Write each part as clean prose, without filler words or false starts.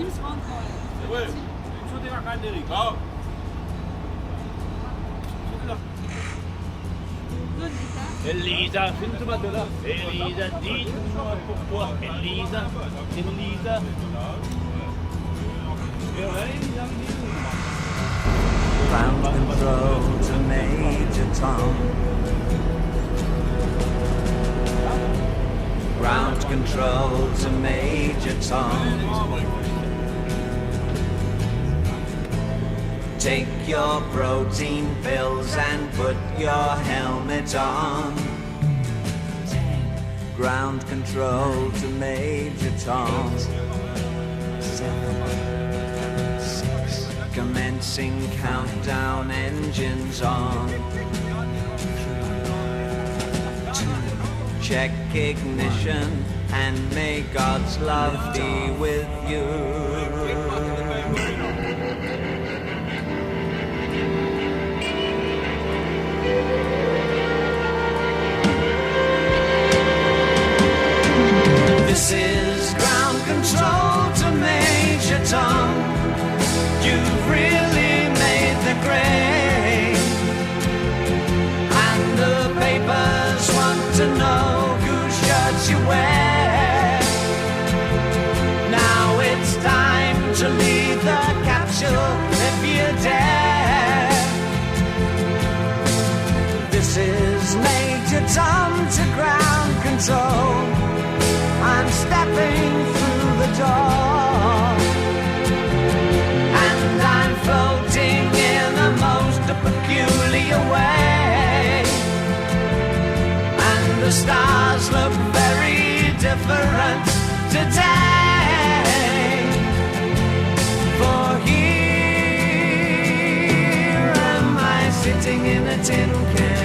Teams rentrent. Ouais, 초대가 안 되니까. Elisa, finns det Elisa, dit. Elisa, Elisa. Ground control to Major Tom. Ground control to Major Tom. Take your protein pills and put your helmet on. Ground control to Major Tom. 7, 6, commencing countdown, engines on. 2, check ignition and may God's love be with you. This is ground control to Major Tom. You've really made the grade, and the papers want to know whose shirts you wear. Now it's time to leave the capsule if you dare. This is Major Tom to ground control. I'm stepping through the door, and I'm floating in a most peculiar way, and the stars look very different today. For here am I sitting in a tin can.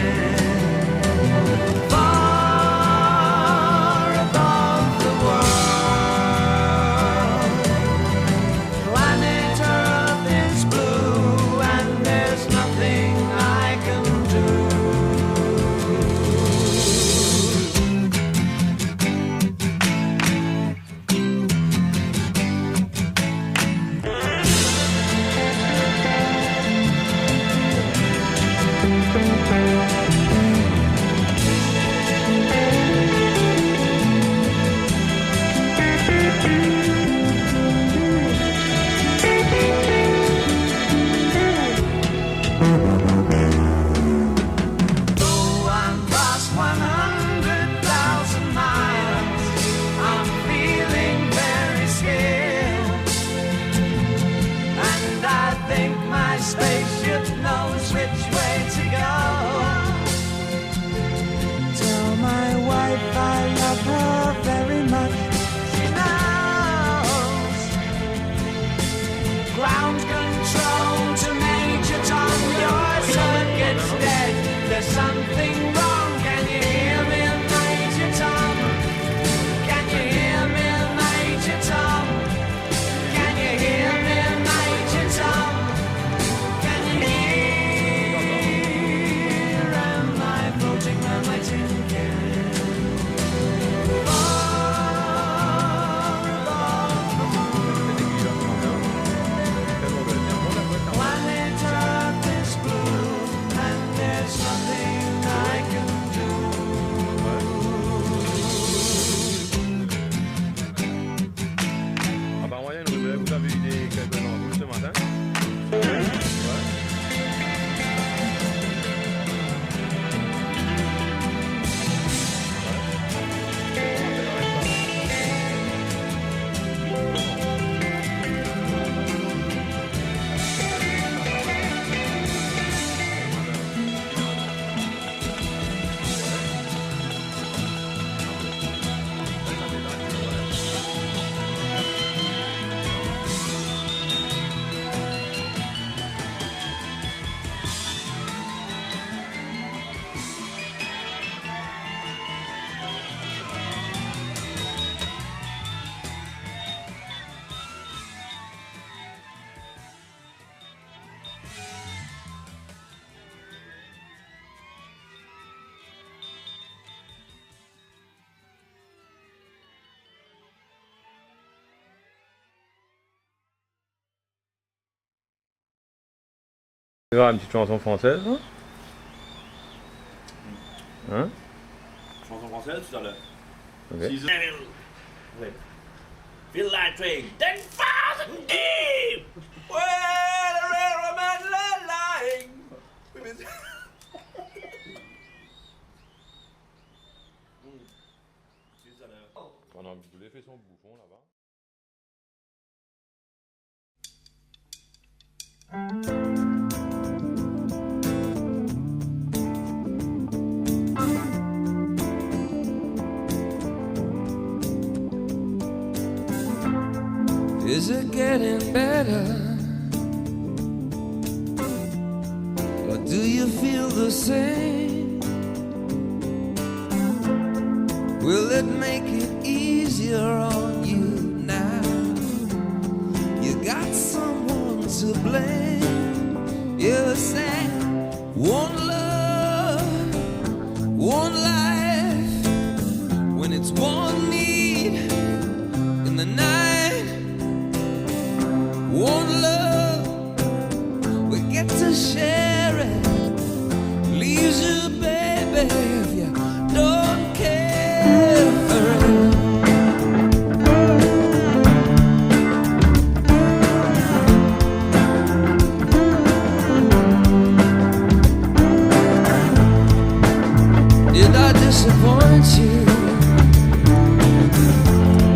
Spaceship knows which way to go. Tu vas une petite chanson française, hein? Hein? Chanson française tout à l'heure. Ok. Ouais. Feel like train 10,000 deep. Well, the railroad line. On a voulu faire son bouffon là-bas. Is it getting better? Or do you feel the same? Will it make it easier on you now? You got someone to blame. You say, one love, one life. When it's one need in the night. One love, we get to share it. Leaves you, baby, if you don't care for it. Did I disappoint you?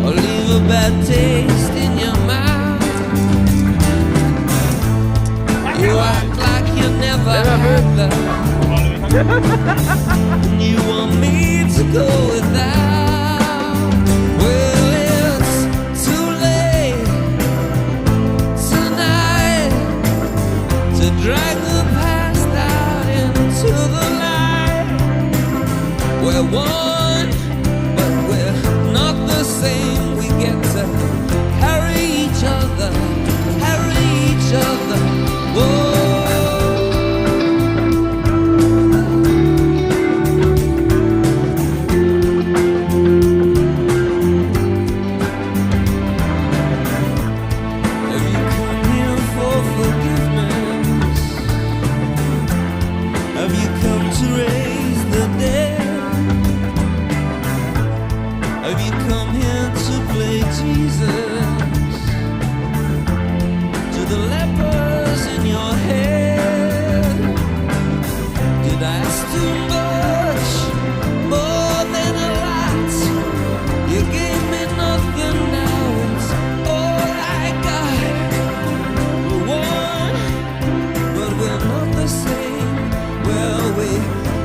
Or leave a bad taste in your mouth? You act like you never had that. You want me to go without. Well, it's too late tonight to drag the past out into the light. We're one, but we're not the same. We get to carry each other, carry each other. Whoa. Have you come here for forgiveness? Have you come to raise the dead? Have you come here to play Jesus? To the lepers in your head? Did I ask too much? More than a lot. You gave me nothing, now it's all I got. We're one, but we're not the same. Well, we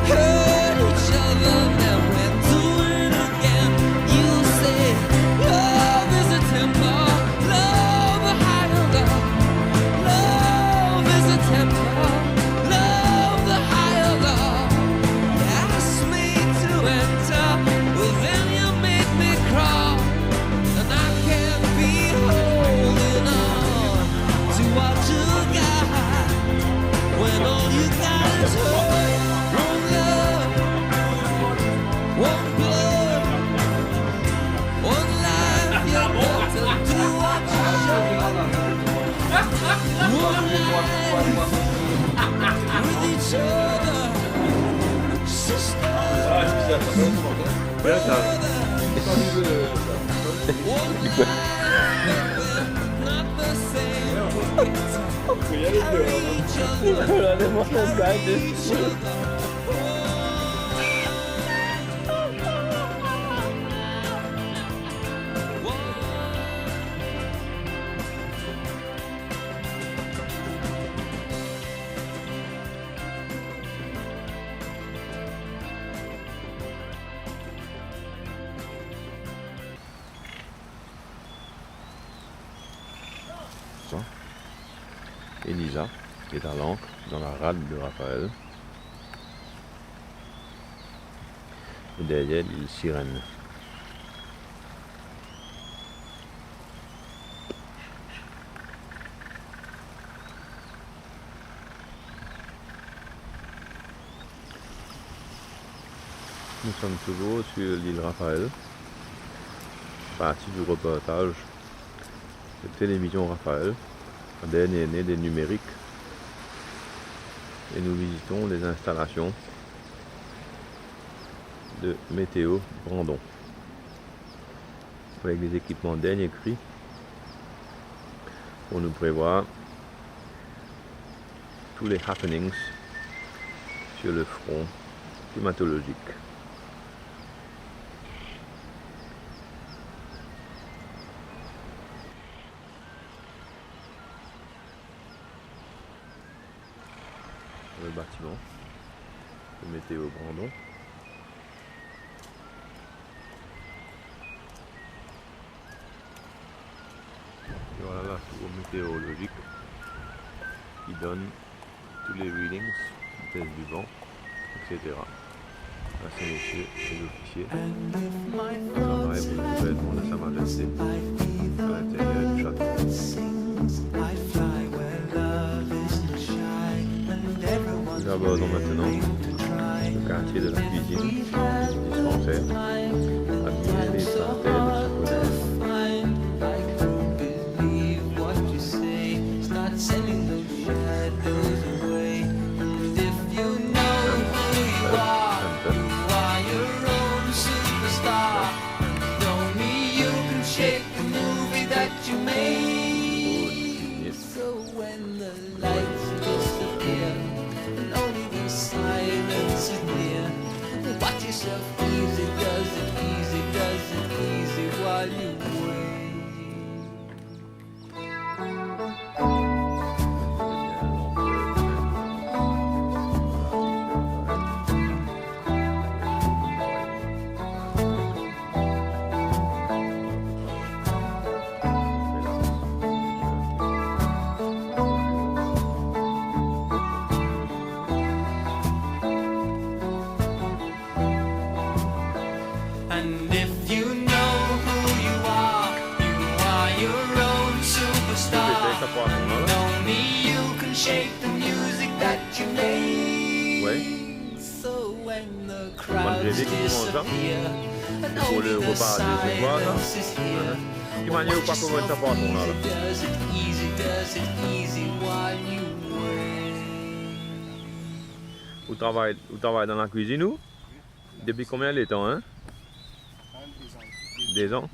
hurt each other, now we're doing it again. You say love is a temper, love a higher. Love is a temper, love the higher love. You asked me to enter, well then you made me crawl. And I can't be holding on to what you got, when all you got is hurt. One love, one blood, one life. You got to do what you should. One life with each other, sisters, brother. One life, not the same. Carry each other, carry each other. Elisa, qui est à l'ancre dans la rade de Raphaël. Et derrière l'île Sirène. Nous sommes toujours sur l'île Raphaël, partie du reportage de Télévision Raphaël, un dernier né des numériques. et nous visitons les installations de Météo Brandon avec des équipements dernier cri pour nous prévoir tous les happenings sur le front climatologique. Le bâtiment de Météo Brandon. Et voilà la tour météorologique qui donne tous les readings, vitesse du vent, etc. Là c'est messieurs et l'officier. On travaille pour le gouvernement de Sa Majesté à l'intérieur du château. Nous abordons maintenant le quartier de la cuisine, dispensaire, admirer les centaines pour le repas des soirs là. Qui manière ou pas comment ça passe là. Vous travaillez dans la cuisine ou? Depuis combien de temps hein? 2 ans.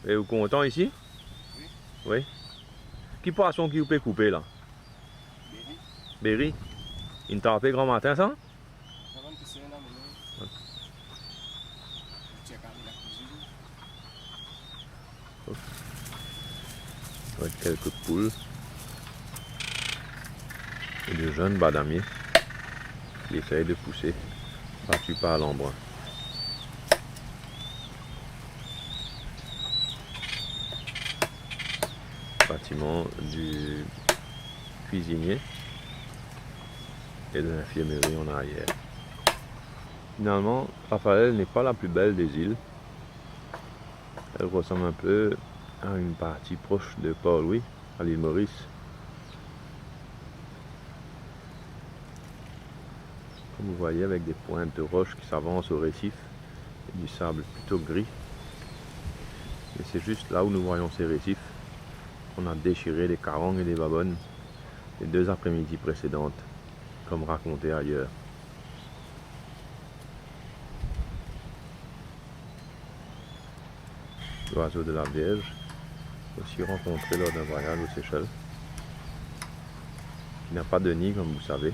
Et vous content ici? Oui. Qui poisson qui vous peut couper là? Berry. Il t'a appelé grand matin ça? Avec quelques poules et de jeunes badamiers qui essayent de pousser, battus par l'embrun. Bâtiment du cuisinier et de l'infirmerie en arrière. Finalement, Raphaël n'est pas la plus belle des îles. Elle ressemble un peu à une partie proche de Port-Louis, à l'île Maurice. Comme vous voyez, avec des pointes de roches qui s'avancent au récif et du sable plutôt gris. Et c'est juste là où nous voyons ces récifs qu'on a déchiré des carangues et des babonnes les 2 après-midi précédentes, comme raconté ailleurs. L'oiseau de la Vierge, aussi rencontré lors d'un voyage aux Seychelles, qui n'a pas de nid comme vous savez,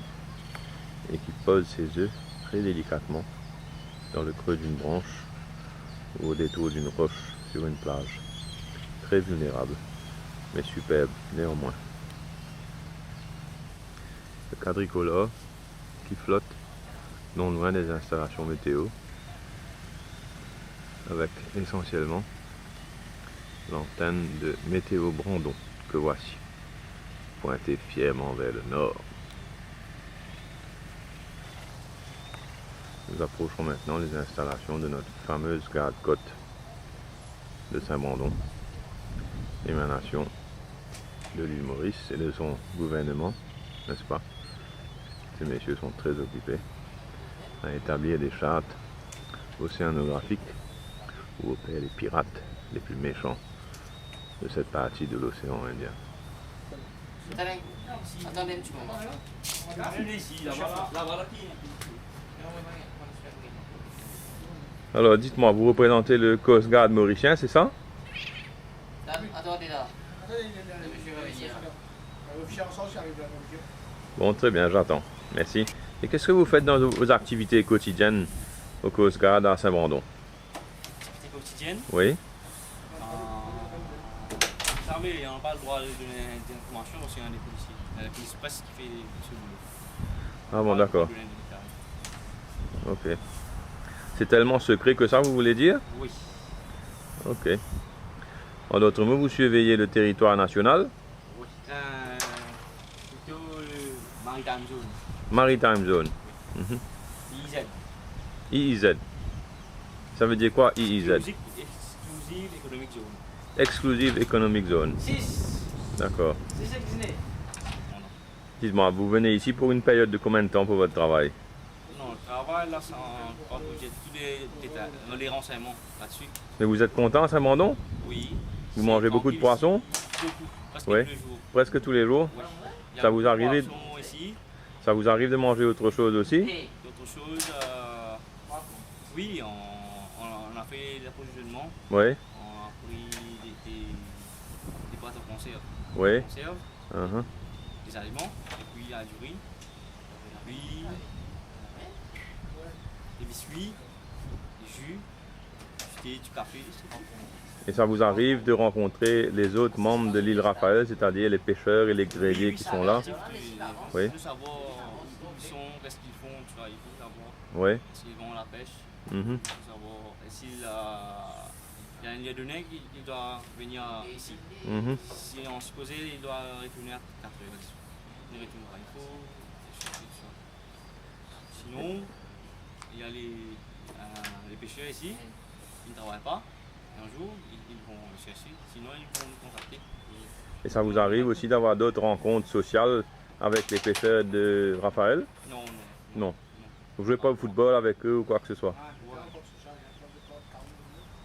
et qui pose ses œufs très délicatement dans le creux d'une branche ou au détour d'une roche sur une plage. Très vulnérable, mais superbe néanmoins. Le quadricolore qui flotte non loin des installations météo, avec essentiellement l'antenne de Météo Brandon que voici, pointée fièrement vers le nord. Nous approchons maintenant les installations de notre fameuse garde-côte de Saint-Brandon, émanation de l'île Maurice et de son gouvernement, n'est-ce pas? Ces messieurs sont très occupés à établir des chartes océanographiques où opèrent les pirates les plus méchants de cette partie de l'océan Indien. Attendez un petit moment. Même ici, là-bas, là, qui Alors dites-moi, vous représentez le Coast Guard mauricien, c'est ça? Attendez là. Le monsieur va venir. Bon, très bien, j'attends. Merci. Et qu'est-ce que vous faites dans vos activités quotidiennes au Coast Guard à Saint-Brandon? C'est quotidienne. Oui. L'armée n'a pas le droit de donner des informations parce qu'il y a des policiers. La police presse qui fait ce boulot. Ah bon, d'accord. Pas de donner des détails. Ok. C'est tellement secret que ça, vous voulez dire? Oui. Ok. En d'autres mots, vous surveillez le territoire national? Oui. Plutôt le Maritime Zone. Maritime Zone. Mhm. IEZ. IEZ. Ça veut dire quoi, IEZ? Exclusive Economic Zone. Exclusive Economic Zone. 6. D'accord. C'est ça que je n'ai. Dites-moi, vous venez ici pour une période de combien de temps pour votre travail? Non, le travail là, c'est quand j'ai tous les détails, les renseignements là-dessus. Mais vous êtes content à Saint-Brandon? Oui. Vous C'est mangez beaucoup de tranquille poissons? ici. Beaucoup. Presque Ouais. tous les jours. Presque tous les jours? Ouais. Il y a Ça vous beaucoup de arrive? poissons ici. Ça vous arrive de manger autre chose aussi? D'autres choses, oui, on a fait l'approvisionnement. Oui. On a pris des boîtes en conserve. Oui. Conserve, Uh-huh. des aliments, et puis il y a du riz, puis des biscuits, des jus, du thé, du café, etc. Et ça vous arrive de rencontrer les autres membres de l'île Raphaël, c'est-à-dire les pêcheurs et les gréliers qui sont là? Oui. Il faut savoir où ils sont, qu'est-ce qu'ils font, tu vois, il faut savoir Oui. s'ils vont à la pêche, Mhm. il faut savoir s'il y a un lieu donné qu'il doit venir ici. Mhm. Si on supposait il doit retourner à 4 heures, il retournera. Il faut des choses comme ça. Sinon, il y a les pêcheurs ici, ils ne travaillent pas. Et un jour, ils vont le chercher, sinon ils vont nous contacter. Et ça vous arrive aussi d'avoir d'autres rencontres sociales avec les pêcheurs de Raphaël? Non. Non. Vous jouez pas au football avec eux ou quoi que ce soit?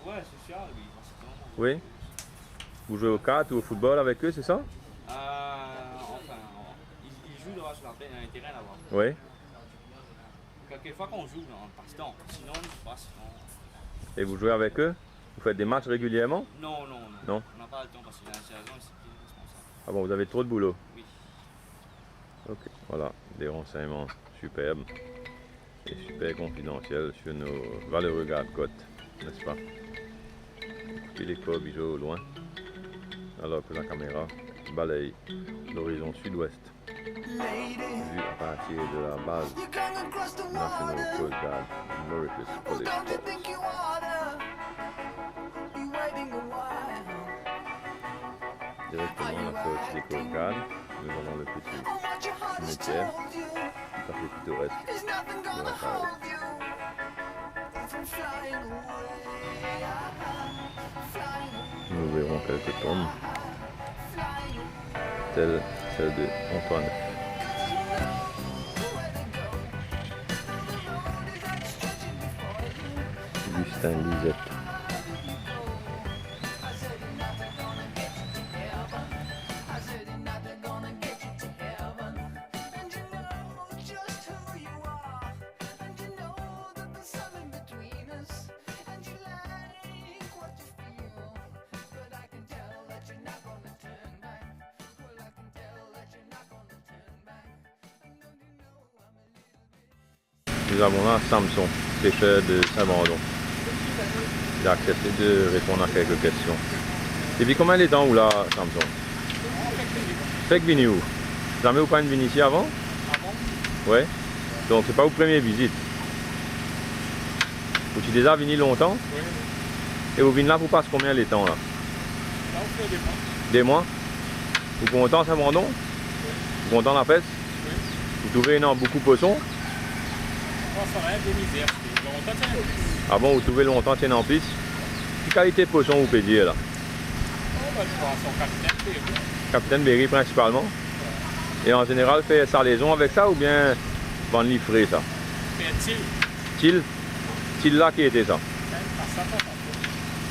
Ouais, social, oui. Oui. Vous jouez au kart ou au football avec eux, c'est ça? Enfin, ils jouent sur la plaine, il y a un terrain là-bas. Oui. Quelquefois qu'on joue en passe-temps, sinon on ne joue pas. Sinon... Et vous jouez avec eux? Vous faites des matchs régulièrement? Non. Non. On n'a pas le temps parce qu'il y a un sergent ici qui est responsable. Ah bon, vous avez trop de boulot? Oui. Ok, voilà, des renseignements superbes et super confidentiels sur nos valeureux gardes-côtes, n'est-ce pas? Écoutez les corbigeaux au loin, alors que la caméra balaye l'horizon sud-ouest, vu à partir de la base National Coast Guard Mauritius Police Force. Directement à la sortie des Coast Guard, nous avons le petit cimetière tout à fait pittoresque de Raphaël. Nous verrons quelques tombes, telles celle de Antoine. Augustin Lisette. Nous avons là Samson, pêcheur de Saint-Brandon. Il a accepté de répondre à quelques questions. Depuis combien de temps vous là, Samson? Fait que vini où? Jamais vous pas venu ici avant? Ouais. Donc c'est pas votre première visite. Vous êtes déjà venu longtemps? Oui. Et vous venez là pour passer combien de temps là? Là, on fait des mois. Des mois? Vous content Saint-Brandon? Vous content la pêche? Oui. Vous trouvez beaucoup de poissons? On va faire un demi-verre. Bon, on t'attend. Ah bon, vous trouvez longtemps tiens en plus? Quelle qualité de poisson vous pouvez dire là? On va le voir son capitaine Berry. Capitaine Berry principalement. Et en général, fait salaison avec ça ou bien vendre livré ça? C'est un Til? Til là qui était ça?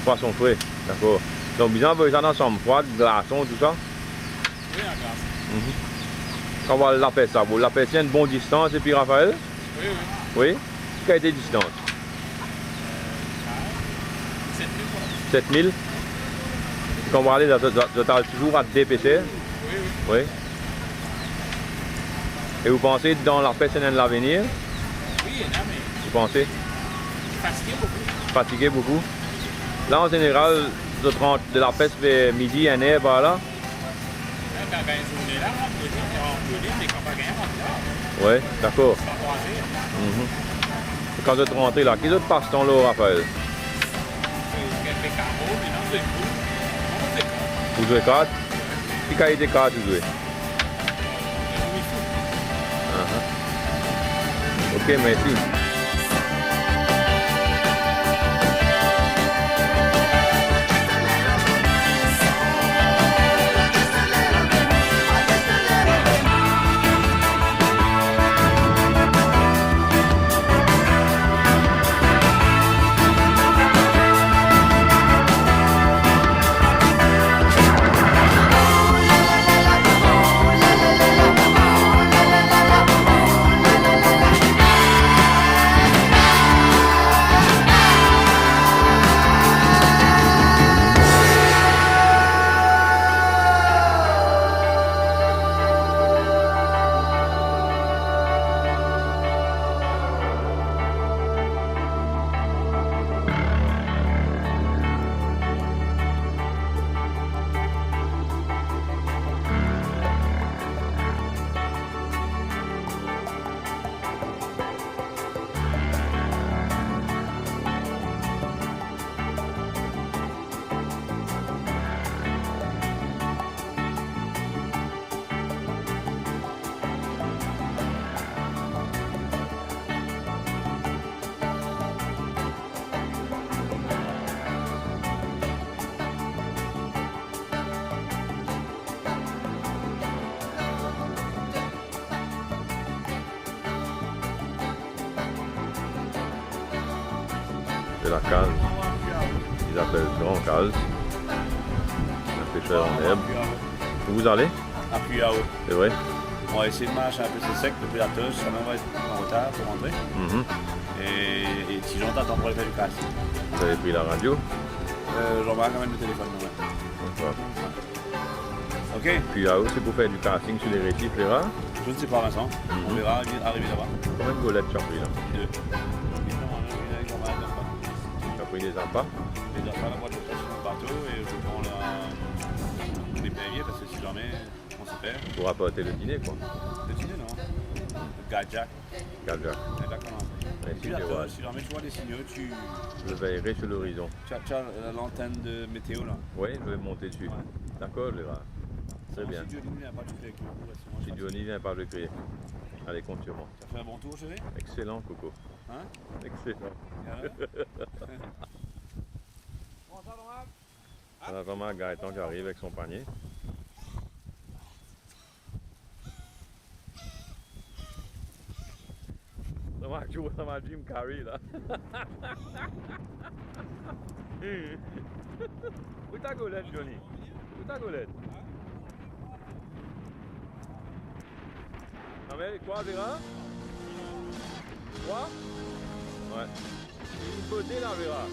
Poisson frais, d'accord. Donc, vous avez ça dans chambre froide, glaçons, tout ça? Oui, en glace. On va l'appeler ça. Vous l'appelez une bonne distance et puis Raphaël? Oui, oui. Oui? Quelle a été distance? 7000. 7000? Quand vous allez, vous avez toujours à DPC? Oui, oui. Oui. Et vous pensez dans la semaine de l'avenir? Oui, non, mais Vous pensez? fatigué beaucoup. Fatigué beaucoup? Là, en général, de la peste vers midi, 1 heure, par là? Quand une journée là, on peut dire qu'on mais qu'on va gagner en Oui, d'accord. sans croiser. Quand vous êtes rentré là, qui d'autre passe ton lot, Raphaël? Quelques carreaux, mais non, c'est cool. On fait quoi? Vous jouez 4? Qui a été 4 vous jouez? Ok, merci. C'est la case. Ils appellent grand case. Un pêcheur en herbe. Où vous allez? À Puyao. C'est vrai? On va essayer de marcher un peu c'est sec, le prédateur, ça va être en retard pour rentrer. Et si longtemps, t'en pour aller faire du casse. Vous avez pris la radio? J'en vais quand même le téléphone. Ouais. D'accord. Ok? Puis c'est pour faire du casting sur les récifs, les rats. Je ne sais pas, Vincent. On verra arriver là-bas. Combien de golettes tu as pris là? 2. Tu as pris des appâts? Les affaires, moi, je passe sur le bateau et je prends les perriers parce que si jamais on se perd. Pour apporter le dîner, quoi. Le dîner, non. Le gadjack. Gadjack. Exactement. Merci, Puis là, Jérôme. si jamais tu vois des signaux, tu Je veillerai sur l'horizon. as la lanterne de météo là. Oui, je vais monter dessus. Ouais. D'accord, les rats. Très bien. Si Johnny ne vient pas, tu fais avec le coup. Si Johnny vient pas le crier. Allez, compte sur moi. Ça fait un bon tour, chérie? Excellent, Coco. Hein? Excellent. Et alors? On a vraiment Gaëtan qui arrive avec son panier. Ça m'a Jim Carrey là. Où ta golette, Johnny? Où ta golette? Ah mais quoi, Vera? Quoi? Ouais. Une côté là, Vera.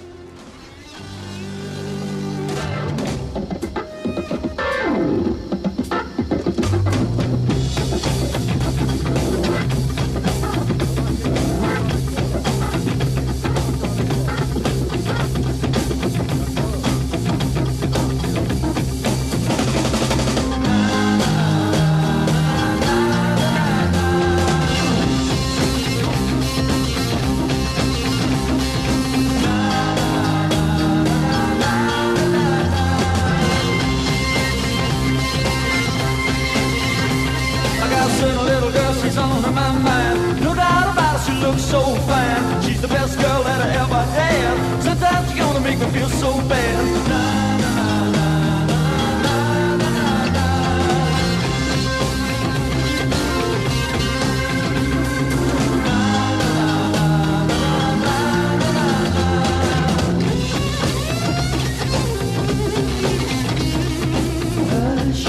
So fine, she's the best girl that I ever had. Sometimes you're gonna make me feel so bad. Hush,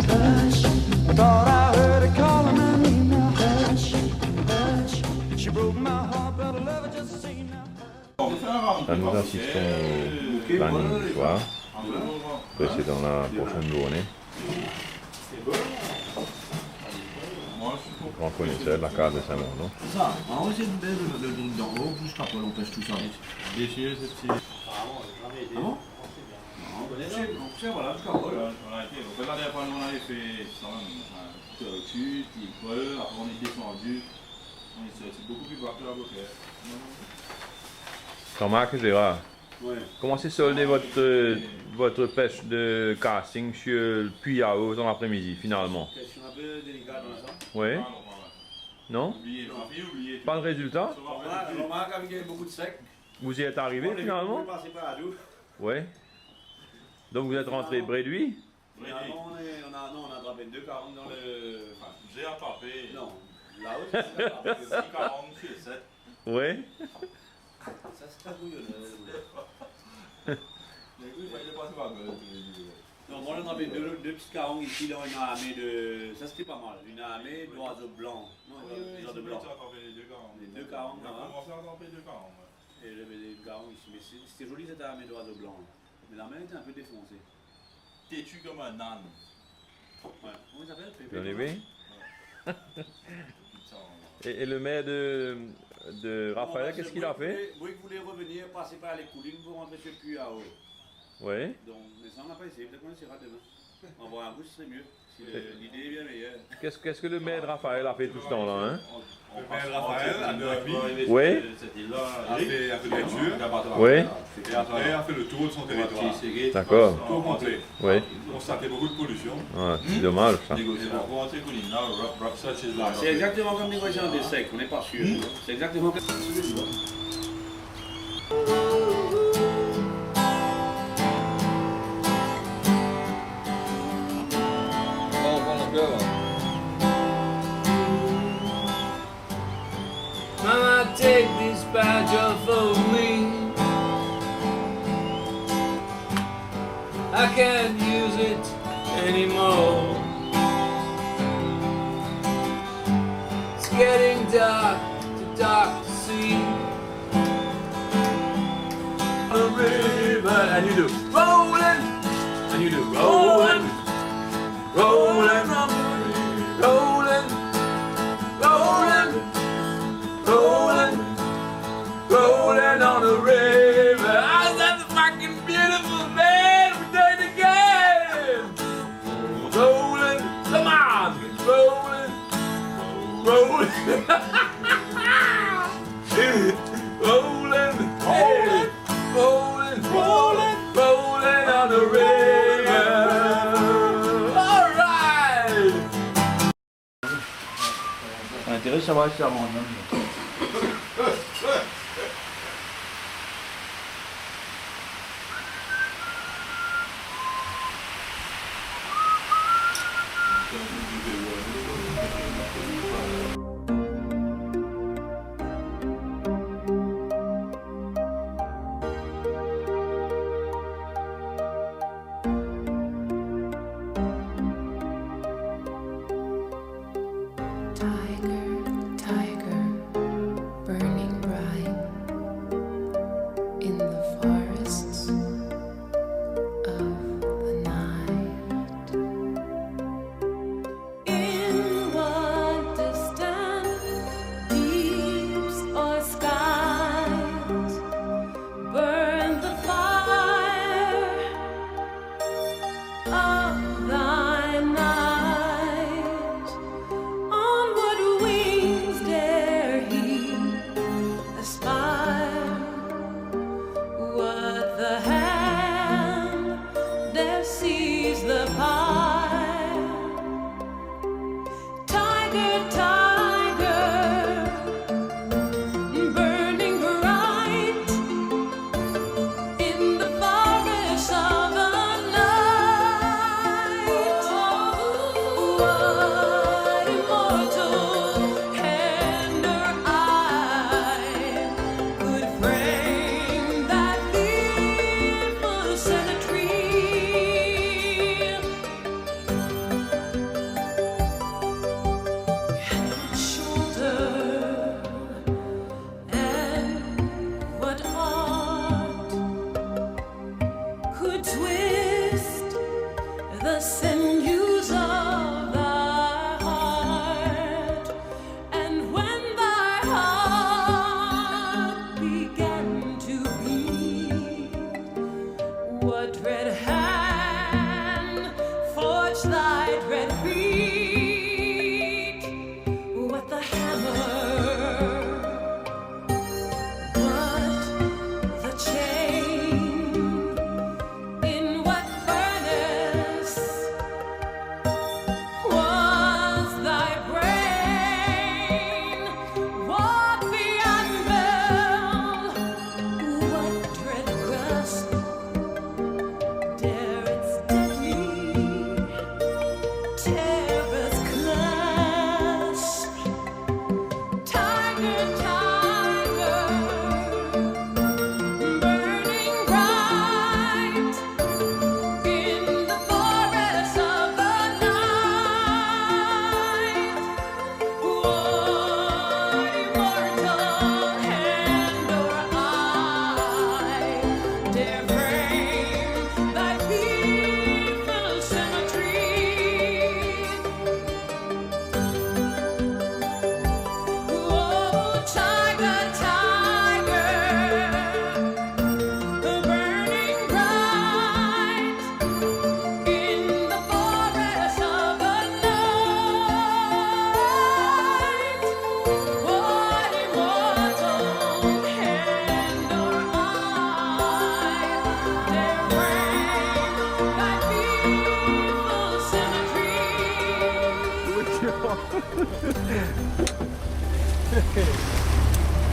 hush, I thought I heard her calling Là, nous assistons au planning du soir, précédant la prochaine journée. Grand connaisseur de la carte de Saint-Mandon. Ça, on va essayer de mettre le truc d'en haut, juste après on pêche tout ça. Déchirer ce petit. Ah bon? Voilà, jusqu'à On a été, la dernière fois, nous on avait fait ça, tortue, tigre, après on est descendu. C'est beaucoup plus bas que la Beaucaire. Jean-Marc Gérard, Ouais. comment s'est soldé votre pêche de casting sur le puits à eau dans l'après-midi, finalement? Question un peu délicate dans ça. Oui? Ah, Non? oublié, oublié. Pas de résultat? On remarque avec beaucoup de sec. Vous y êtes arrivé finalement? On est passé par la douche. Oui. Donc vous êtes rentré près de lui? Finalement, on a attrapé 2,40 dans le. Enfin, J'ai attrapé. non, là-haut, c'est attrapé. 40 sur 7. Oui. Ça, c'est pas bouillon. Non, moi, on a attrapé deux petits carons ici, là, une armée de. Ça, c'était pas mal. Une armée d'oiseaux blancs. Non, des oiseaux blancs. Les 2,40 là-bas. Et j'avais des carons ici. Mais c'était joli cette armée d'oiseaux blancs. Mais la main était un peu défoncée. Têtu comme un âne. Ouais. Comment il s'appelle? Vous en avez? Et le maire de Raphaël, qu'est-ce qu'il a fait? Vous voulez revenir, passer par les collines pour rentrer sur le puits à eau. Oui. Donc, mais ça on n'a pas essayé, peut-être qu'on essaiera demain. En voir un bout, ce serait mieux. Si l'idée est bien meilleure. Qu'est-ce que le maire de Raphaël a fait tout ce temps-là, hein? Le père Raphaël, à Derby, Oui. a fait la lecture. Oui. Et après, a fait le tour de son territoire. D'accord. Tout complet. Oui. Constaté beaucoup de pollution. Ah, c'est dommage ça. C'est exactement comme négociant des secs, on n'est pas sûr. C'est exactement comme. Mama, take this badge off of me. I can't use it anymore. It's getting dark, too dark to see. The river, and you do rolling, and you do rolling, rolling, rolling, rolling, rolling, rolling on the river. Oh, that's fucking beautiful, man. We're doing it again. Rolling, come on, rolling, rolling, rolling, rolling, rolling, rolling, rolling on the river. All right. L'intérêt, ça va être ça, mon homme. Tiger, tiger,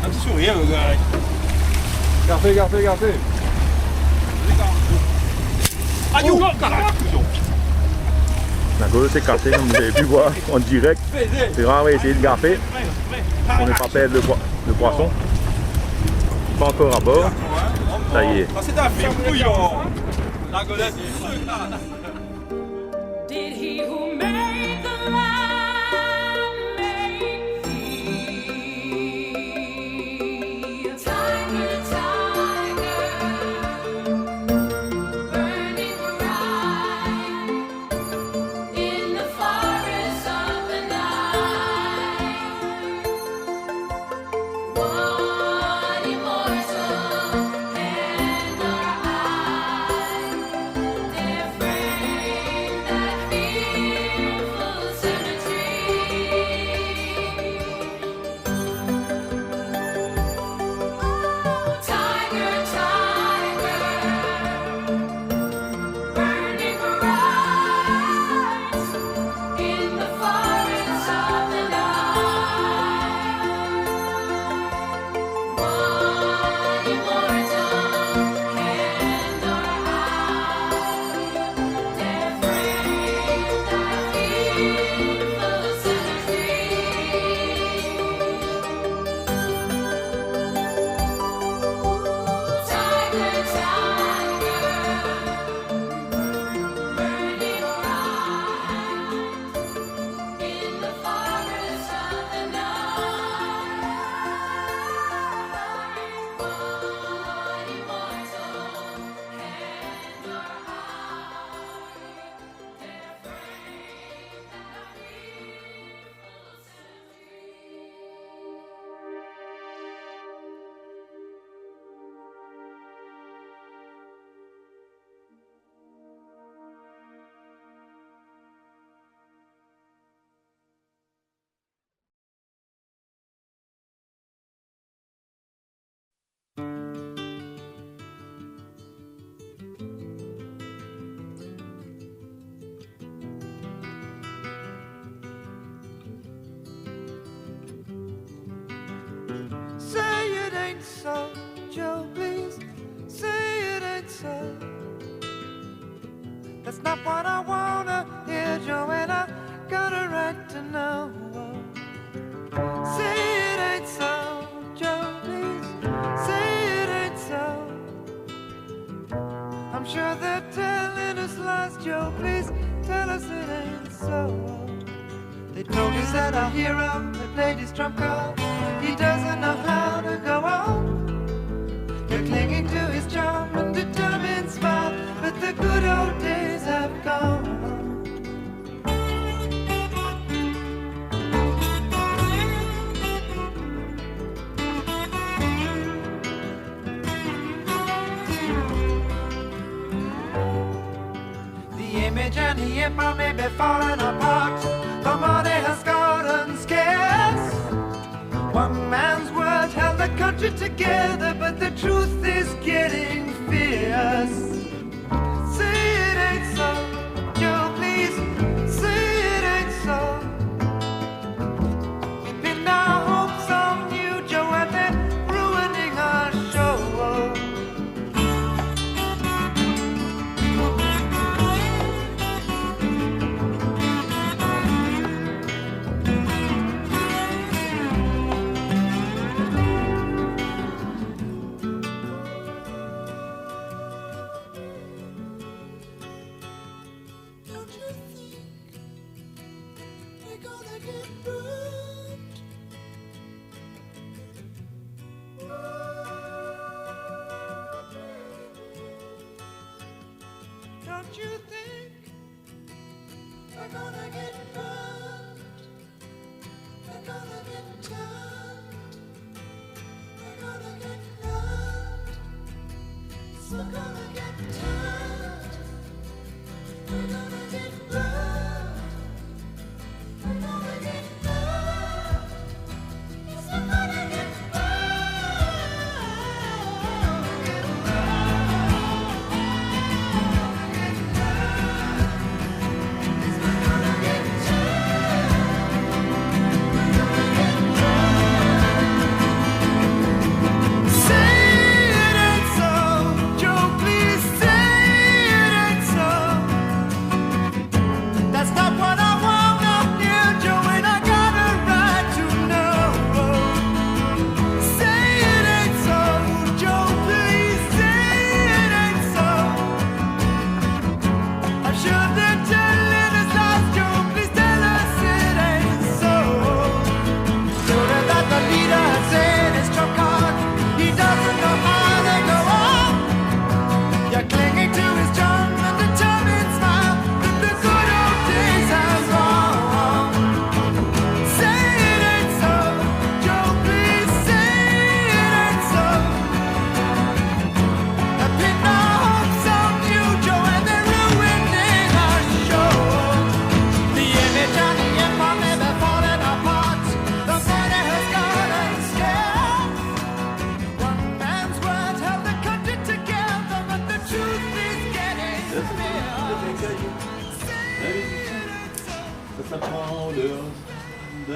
Un petit sourire, le gars. Café. Aïe, La gueule s'est cassée, comme vous avez pu voir en direct. C'est vraiment essayer de gaffer. On n'est pas perdre le poisson. Pas encore à bord. Ça y est. C'est un film bouillant. La golette est sûre. Did he who made the land make thee? Tiger, burning bright in the forest of the night. One immortal and our eye, their frame that fearful symmetry. Tiger, burning bright in the forest of the night. One immortal and our eye, their frame that fearful symmetry. Tiger, burning bright in the forest of the night. One immortal and our eye, their frame that fearful Say it ain't so, Joe, please. Say it ain't so. That's not what I wanna hear, Joe, and I got a right to know. Say it ain't so, Joe, please. Say it ain't so. I'm sure they're telling us lies, Joe, please tell us it ain't so. They told us that our hero had played his trump card. He doesn't know how to go on. They're clinging to his charm and determined smile, but the good old days have gone. The image and the empire may be falling apart. The money has gotten scarce. One man's word held the country together, but the truth is getting fierce. Say it ain't so, Joe, please. Say it ain't so. We pinned our hopes on you, Joe, and they're ruining our show. Don't you think we're gonna get burned? We're gonna get turned. We're gonna get learned. So gonna get turned. We're gonna get burned. We're gonna get learned. So gonna get burned.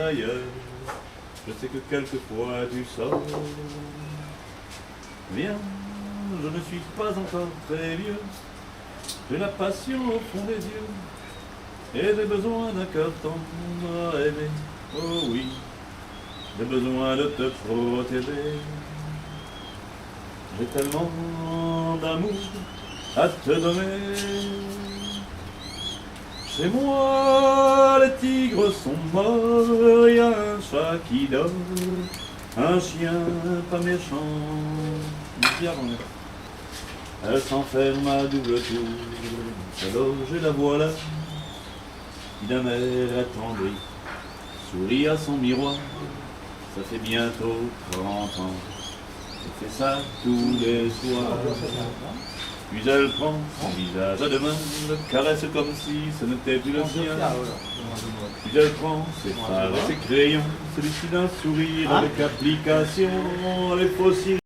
ailleurs. Je sais que quelquefois tu sors. Viens, je ne suis pas encore très vieux. J'ai la passion au fond des yeux. Et j'ai besoin d'un cœur tendre à aimer. Oh oui, j'ai besoin de te protéger. J'ai tellement d'amour à te donner. Chez moi, les tigres sont morts, y a un chat qui dort, un chien pas méchant. Elle s'enferme à double tour, alors je la voilà, qui d'un air attendri, sourit à son miroir, ça fait bientôt 30 ans, elle fait ça tous les soirs. Puis elle prend son visage à deux mains, le caresse comme si ce n'était plus le sien. Puis elle prend ses fards et ses crayons, celui-ci d'un sourire avec application, les fossiles.